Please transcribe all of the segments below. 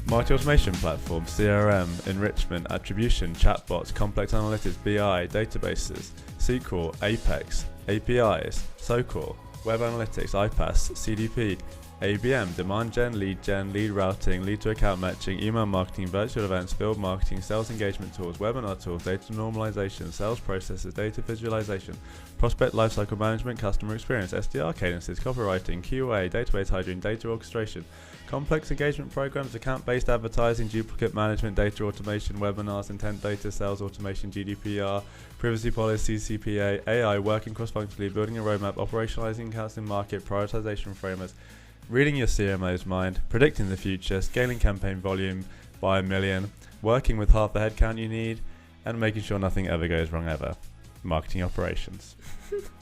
Marketing automation platform, CRM, enrichment, attribution, chatbots, complex analytics, BI, databases, SQL, Apex, APIs, SOCOR, web analytics, iPaaS, CDP, ABM, demand gen, lead routing, lead to account matching, email marketing, virtual events, field marketing, sales engagement tools, webinar tools, data normalization, sales processes, data visualization, prospect lifecycle management, customer experience, SDR cadences, copywriting, QA, database hygiene, data orchestration, complex engagement programs, account-based advertising, duplicate management, data automation, webinars, intent data, sales automation, GDPR, privacy policy, CPA, AI, working cross-functionally, building a roadmap, operationalizing accounts in market, prioritization frameworks, reading your CMO's mind, predicting the future, scaling campaign volume by 1 million, working with half the headcount you need, and making sure nothing ever goes wrong ever. Marketing operations.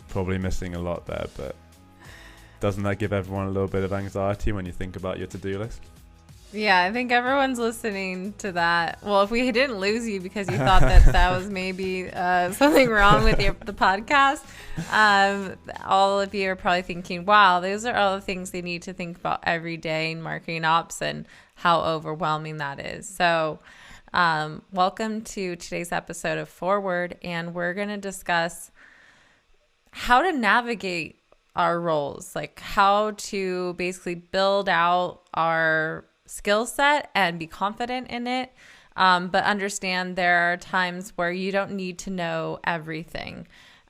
Probably missing a lot there, but doesn't that give everyone a little bit of anxiety when you think about your to-do list? Yeah, I think everyone's listening to that. Well, if we didn't lose you because you thought that was maybe something wrong with the podcast, all of you are probably thinking, wow, those are all the things they need to think about every day in marketing ops and how overwhelming that is. So welcome to today's episode of Forward, and we're going to discuss how to navigate our roles, like how to basically build out our skill set and be confident in it, but understand there are times where you don't need to know everything.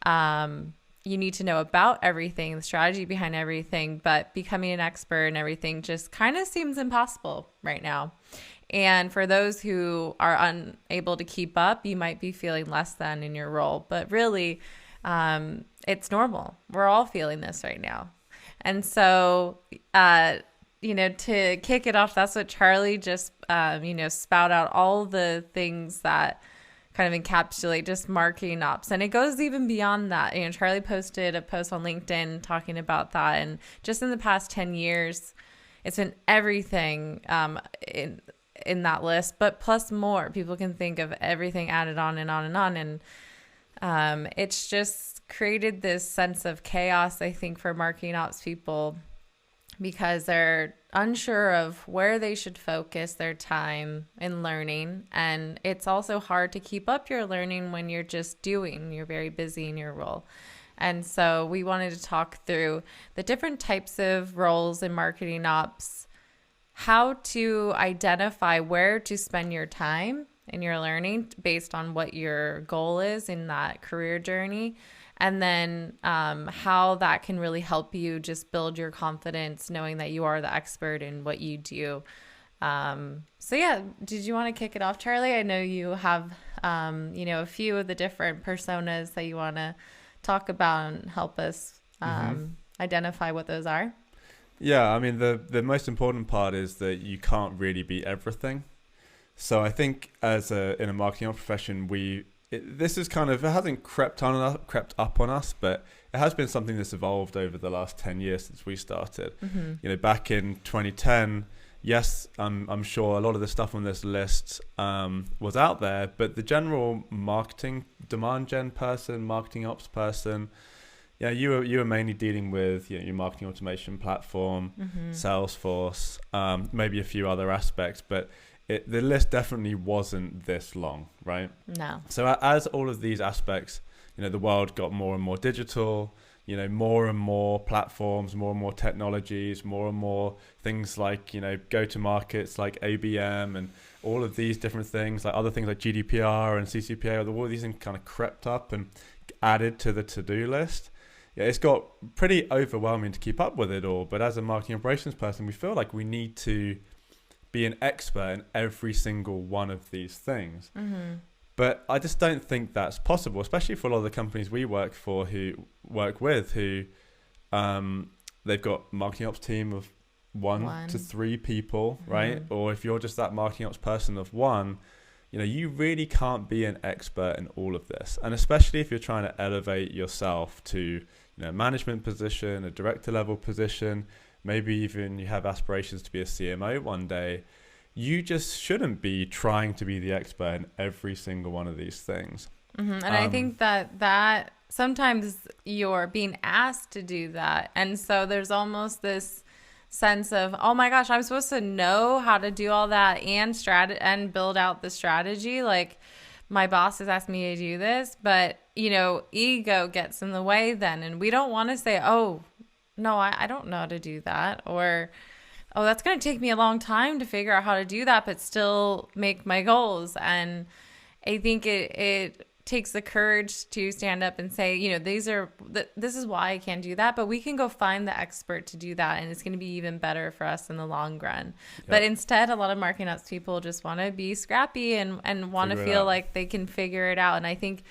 You need to know about everything, the strategy behind everything, but becoming an expert in everything just kind of seems impossible right now. And for those who are unable to keep up, you might be feeling less than in your role, but really it's normal. We're all feeling this right now. And so, to kick it off, that's what Charlie just, spout out all the things that kind of encapsulate just marketing ops. And it goes even beyond that. Charlie posted a post on LinkedIn talking about that. And just in the past 10 years, it's been everything in that list, but plus more. People can think of everything added on and on and on. And it's just created this sense of chaos, I think, for marketing ops people, because they're unsure of where they should focus their time in learning. And it's also hard to keep up your learning when you're just doing, you're very busy in your role. And so we wanted to talk through the different types of roles in marketing ops, how to identify where to spend your time in your learning based on what your goal is in that career journey. And then how that can really help you just build your confidence, knowing that you are the expert in what you do. Did you want to kick it off, Charlie? I know you have, a few of the different personas that you want to talk about and help us identify what those are. Yeah, I mean, the most important part is that you can't really be everything. So I think in a marketing profession, this is kind of, it hasn't crept up on us, but it has been something that's evolved over the last 10 years since we started. Back in 2010, yes, I'm sure a lot of the stuff on this list was out there, but the general marketing demand gen person, marketing ops person, you were mainly dealing with your marketing automation platform, Salesforce, maybe a few other aspects, but the list definitely wasn't this long, right? No. So as all of these aspects, the world got more and more digital, more and more platforms, more and more technologies, more and more things like, go-to markets like ABM and all of these different things, like other things like GDPR and CCPA, all these things kind of crept up and added to the to-do list. Yeah, it's got pretty overwhelming to keep up with it all. But as a marketing operations person, we feel like we need to be an expert in every single one of these things. But I just don't think that's possible, especially for a lot of the companies we work with who they've got marketing ops team of one to 3 people, right? Or if you're just that marketing ops person of one, you really can't be an expert in all of this. And especially if you're trying to elevate yourself to a management position, a director level position, maybe even you have aspirations to be a CMO one day, you just shouldn't be trying to be the expert in every single one of these things. And I think that sometimes you're being asked to do that. And so there's almost this sense of, oh my gosh, I'm supposed to know how to do all that and build out the strategy. Like, my boss has asked me to do this, but ego gets in the way then. And we don't want to say, oh, no, I don't know how to do that. Or, oh, that's going to take me a long time to figure out how to do that, but still make my goals. And I think it takes the courage to stand up and say, this is why I can't do that, but we can go find the expert to do that, and it's going to be even better for us in the long run. Yep. But instead, a lot of marketing ops people just want to be scrappy and want to feel like they can figure it out. And I think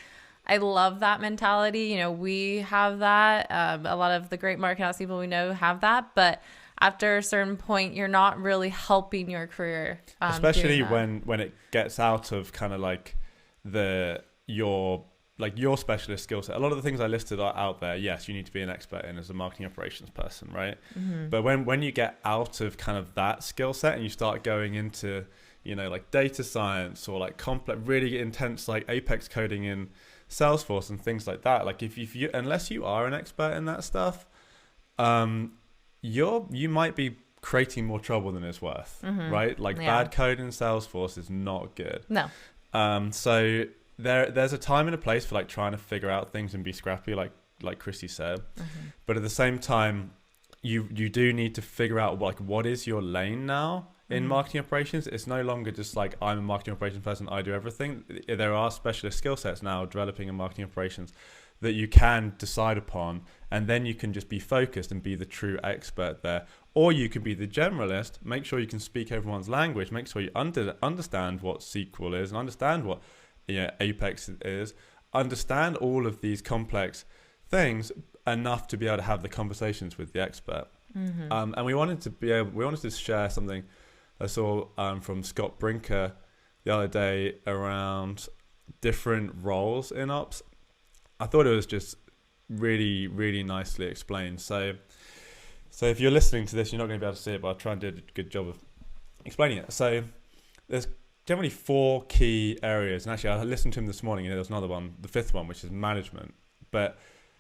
I love that mentality. We have that. A lot of the great marketing ops people we know have that, but after a certain point, you're not really helping your career. Especially when it gets out of kind of like your specialist skill set. A lot of the things I listed are out there. Yes, you need to be an expert in as a marketing operations person, right? Mm-hmm. But when you get out of kind of that skill set and you start going into, like data science or like complex, really intense, like Apex coding in Salesforce and things like that. Like if you unless you are an expert in that stuff, you might be creating more trouble than it's worth, mm-hmm. right? Like bad code in Salesforce is not good. No. So there's a time and a place for like trying to figure out things and be scrappy, like Chrissy said. Mm-hmm. But at the same time, you do need to figure out like what is your lane now in mm-hmm. marketing operations. It's no longer just like I'm a marketing operations person, I do everything. There are specialist skill sets now developing in marketing operations that you can decide upon, and then you can just be focused and be the true expert there. Or you can be the generalist, make sure you can speak everyone's language, make sure you understand what SQL is and understand what Apex is, understand all of these complex things enough to be able to have the conversations with the expert. Mm-hmm. And we wanted to share something I saw from Scott Brinker the other day around different roles in ops. I thought it was just really, really nicely explained. So if you're listening to this, you're not going to be able to see it, but I'll try and do a good job of explaining it. So there's generally 4 key areas. And actually, I listened to him this morning, there was another one, the 5th one, which is management. But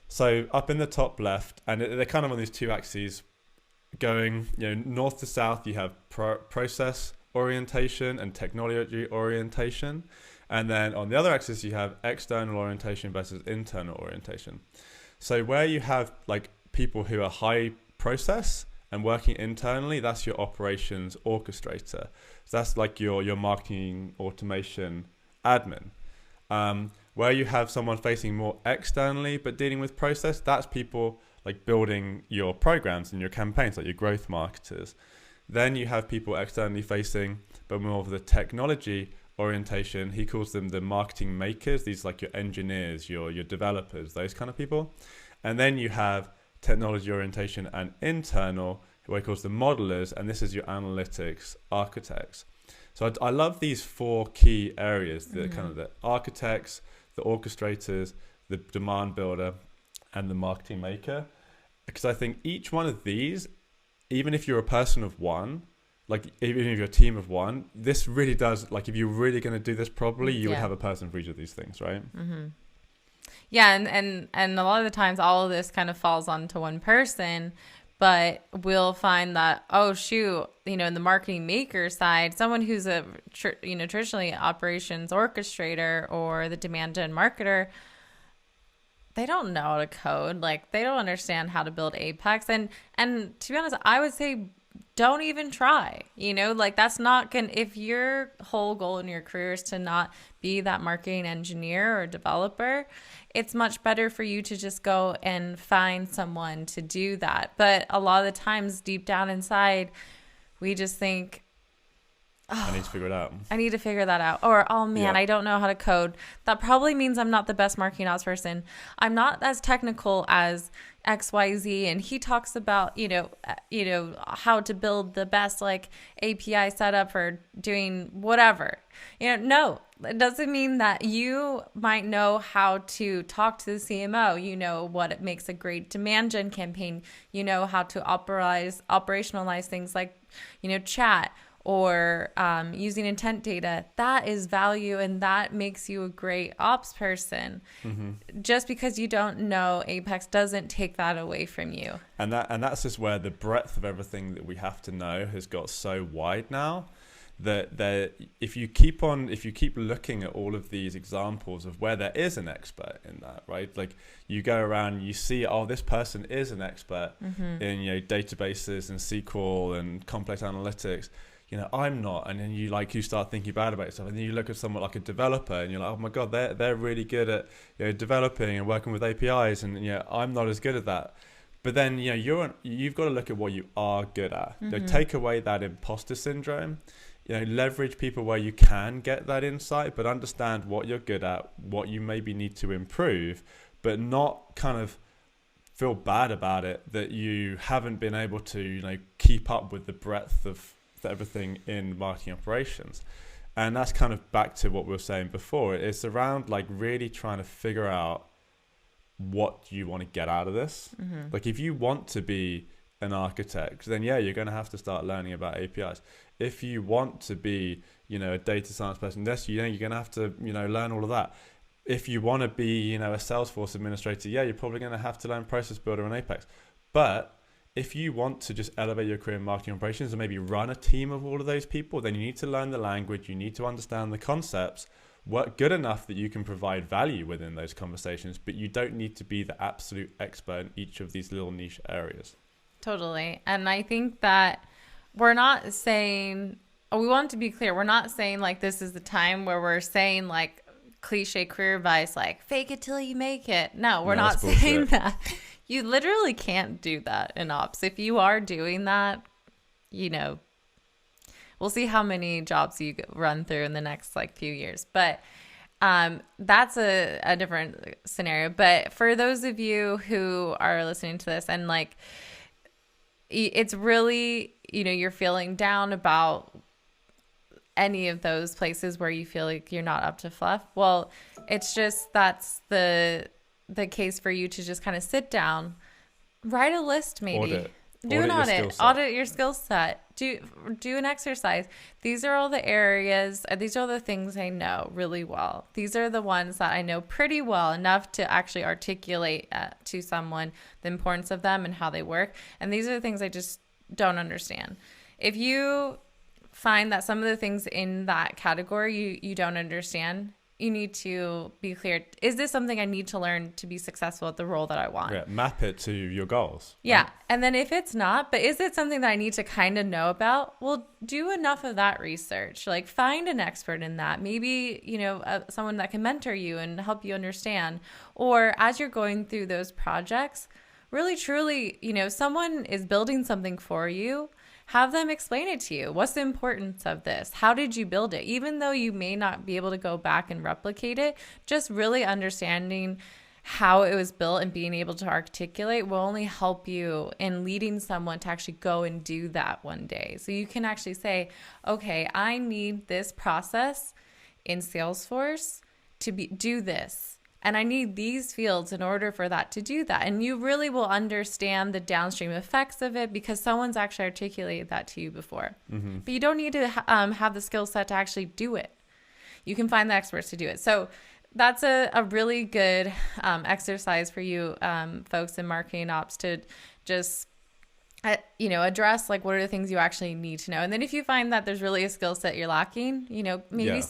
so up in the top left, and they're kind of on these 2 axes going, north to south, you have process orientation and technology orientation. And then on the other axis, you have external orientation versus internal orientation. So where you have like people who are high process and working internally, that's your operations orchestrator. So that's like your marketing automation admin. Where you have someone facing more externally but dealing with process, that's people like building your programs and your campaigns, like your growth marketers. Then you have people externally facing but more of the technology orientation. He calls them the marketing makers. These like your engineers, your developers, those kind of people. And then you have technology orientation and internal, who he calls the modelers, and this is your analytics architects. So I love these 4 key areas, the kind of the architects, the orchestrators, the demand builder, and the marketing maker, because I think each one of these, even if you're a person of one, like even if you're a team of one, this really does, like if you're really going to do this properly, you would have a person for each of these things, right? Mm-hmm. Yeah, and a lot of the times all of this kind of falls onto one person, but we'll find that, oh shoot, in the marketing maker side, someone who's a traditionally operations orchestrator or the demand gen marketer, they don't know how to code. Like they don't understand how to build Apex, and to be honest, I would say don't even try. Like that's not gonna, if your whole goal in your career is to not be that marketing engineer or developer, it's much better for you to just go and find someone to do that. But a lot of the times deep down inside, we just think, I need to figure it out. I need to figure that out. Or, oh man, I don't know how to code. That probably means I'm not the best marketing ops person. I'm not as technical as XYZ. And he talks about, how to build the best like API setup for doing whatever. No, it doesn't mean that you might know how to talk to the CMO. What it makes a great demand gen campaign. How to operationalize things like, chat. or using intent data, that is value, and that makes you a great ops person. Just because you don't know Apex doesn't take that away from you. And that's just where the breadth of everything that we have to know has got so wide now, that if you keep looking at all of these examples of where there is an expert in that, right? Like you go around, you see, oh, this person is an expert in, you know, databases and SQL and complex analytics. You know, I'm not. And then you start thinking bad about yourself, and then you look at someone like a developer and you're like, oh my God, they're really good at, you know, developing and working with APIs, and, you know, I'm not as good at that. But then, you know, you've got to look at what you are good at. You know, take away that imposter syndrome. You know, leverage people where you can get that insight, but understand what you're good at, what you maybe need to improve, but not kind of feel bad about it that you haven't been able to, you know, keep up with the breadth of everything in marketing operations. And that's kind of back to what we were saying before. It's around like really trying to figure out what you want to get out of this. Like if you want to be an architect, then yeah, you're going to have to start learning about APIs. If you want to be, you know, a data science person, yes, you know, you're going to have to, you know, learn all of that. If you want to be, you know, a Salesforce administrator, yeah, you're probably going to have to learn Process Builder and Apex. But if you want to just elevate your career in marketing operations and maybe run a team of all of those people, then you need to learn the language, you need to understand the concepts, work good enough that you can provide value within those conversations, but you don't need to be the absolute expert in each of these little niche areas. Totally. And I think that we're not saying, we want to be clear, we're not saying like this is the time where we're saying like cliche career advice, like fake it till you make it. No, we're not saying that. You literally can't do that in ops. If you are doing that, you know, we'll see how many jobs you run through in the next like few years. But that's a different scenario. But for those of you who are listening to this and like, it's really, you know, you're feeling down about any of those places where you feel like you're not up to fluff. Well, it's just, that's the case for you to just kind of sit down, write a list, maybe do an audit your skill set, do an exercise. These are all the areas, these are the things I know really well. These are the ones that I know pretty well enough to actually articulate to someone the importance of them and how they work. And these are the things I just don't understand. If you find that some of the things in that category you don't understand, you need to be clear. Is this something I need to learn to be successful at the role that I want? Yeah, map it to your goals. Yeah. Right? And then if it's not, but is it something that I need to kind of know about? Well, do enough of that research. Like find an expert in that. Maybe, you know, someone that can mentor you and help you understand. Or as you're going through those projects, really, truly, you know, someone is building something for you. Have them explain it to you. What's the importance of this? How did you build it? Even though you may not be able to go back and replicate it, just really understanding how it was built and being able to articulate will only help you in leading someone to actually go and do that one day. So you can actually say, okay, I need this process in Salesforce to do this. And I need these fields in order for that to do that. And you really will understand the downstream effects of it because someone's actually articulated that to you before. But you don't need to have the skill set to actually do it. You can find the experts to do it. So that's a really good exercise for you folks in marketing ops to just you know, address like what are the things you actually need to know. And then if you find that there's really a skill set you're lacking, you know, maybe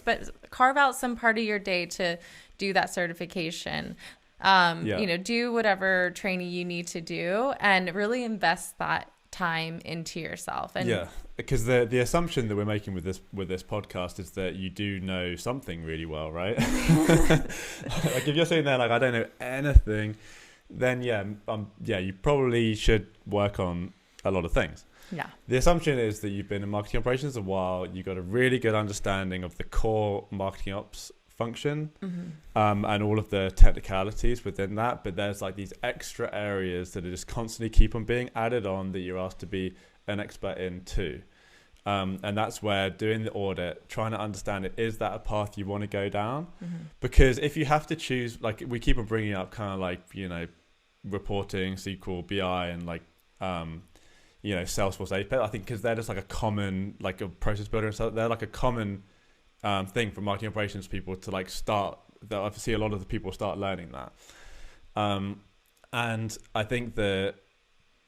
carve out some part of your day to do that certification. You know, do whatever training you need to do and really invest that time into yourself. And yeah, because the assumption that we're making with this podcast is that you do know something really well, right? Like if you're saying there like I don't know anything, then you probably should work on a lot of things. Yeah. The assumption is that you've been in marketing operations a while, you've got a really good understanding of the core marketing ops function, and all of the technicalities within that, but there's like these extra areas that are just constantly keep on being added on that you're asked to be an expert in too. And that's where doing the audit, trying to understand it, is that a path you want to go down? Because if you have to choose, like we keep on bringing up kind of like, you know, reporting, SQL, BI, and like, Salesforce API. I think because they're just like a common, like a process builder and stuff. They're like a common thing for marketing operations people to like start. That I see a lot of the people start learning that. And I think the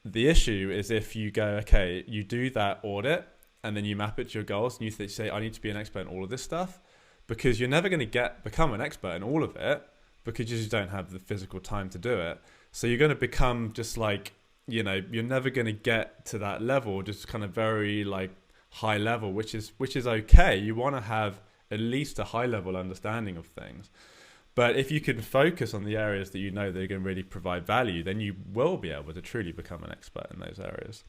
issue is if you go, okay, you do that audit and then you map it to your goals and you say, I need to be an expert in all of this stuff, because you're never going to become an expert in all of it because you just don't have the physical time to do it. So you're going to become just like, you're never going to get to that level, just kind of very like high level, which is okay. You want to have at least a high level understanding of things. But if you can focus on the areas that that are going to really provide value, then you will be able to truly become an expert in those areas.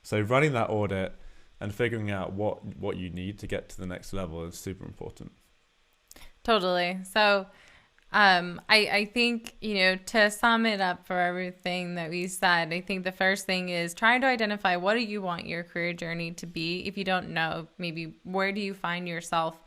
So running that audit and figuring out what you need to get to the next level is super important. Totally. So I think, to sum it up for everything that we said, I think the first thing is trying to identify what do you want your career journey to be. If you don't know, maybe where do you find yourself?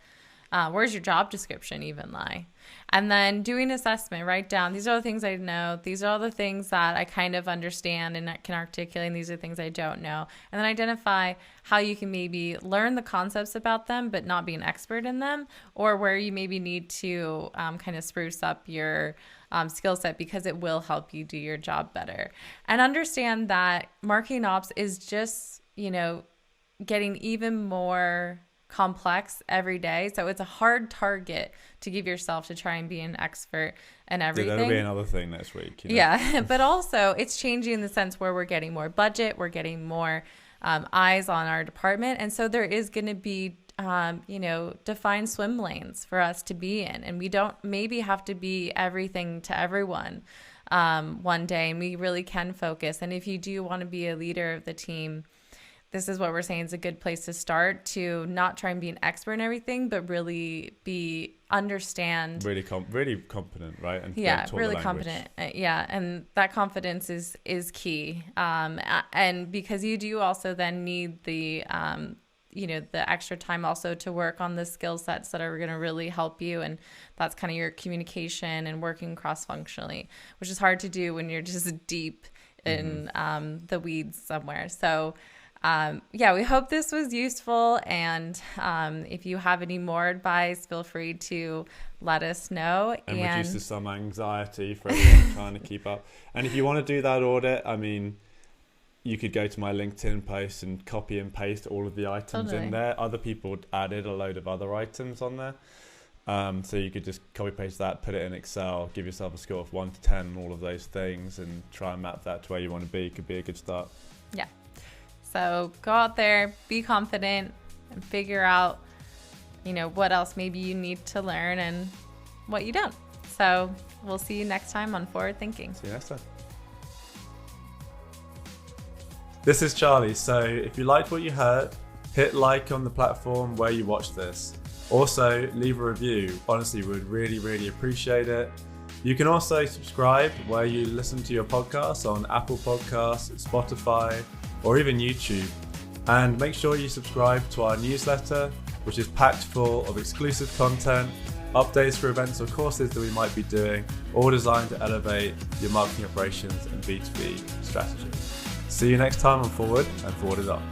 Where's your job description even lie? And then doing assessment, write down, these are the things I know. These are all the things that I kind of understand and I can articulate. And these are things I don't know. And then identify how you can maybe learn the concepts about them, but not be an expert in them, or where you maybe need to kind of spruce up your skill set because it will help you do your job better. And understand that marketing ops is just, getting even more complex every day. So it's a hard target to give yourself to try and be an expert in everything. That'll be another thing next week. Yeah, but also it's changing in the sense where we're getting more budget, we're getting more eyes on our department. And so there is going to be, defined swim lanes for us to be in. And we don't maybe have to be everything to everyone one day. And we really can focus. And if you do want to be a leader of the team, this is what we're saying is a good place to start, to not try and be an expert in everything, but really understand. Really competent, right? And really competent. And that confidence is key. And because you do also then need the extra time also to work on the skill sets that are going to really help you. And that's kind of your communication and working cross-functionally, which is hard to do when you're just deep in the weeds somewhere. So we hope this was useful. And if you have any more advice, feel free to let us know. And reduces some anxiety for everyone trying to keep up. And if you want to do that audit, you could go to my LinkedIn post and copy and paste all of the items in there. Other people added a load of other items on there. So you could just copy paste that, put it in Excel, give yourself a score of 1 to 10 and all of those things and try and map that to where you want to be. Could be a good start. Yeah. So go out there, be confident, and figure out, what else maybe you need to learn and what you don't. So we'll see you next time on Forward Thinking. See you next time. This is Charlie. So if you liked what you heard, hit like on the platform where you watched this. Also, leave a review. Honestly, we would really, really appreciate it. You can also subscribe where you listen to your podcasts on Apple Podcasts, Spotify, or even YouTube. And make sure you subscribe to our newsletter, which is packed full of exclusive content, updates for events or courses that we might be doing, all designed to elevate your marketing operations and B2B strategy. See you next time on Forward, and Forward is up.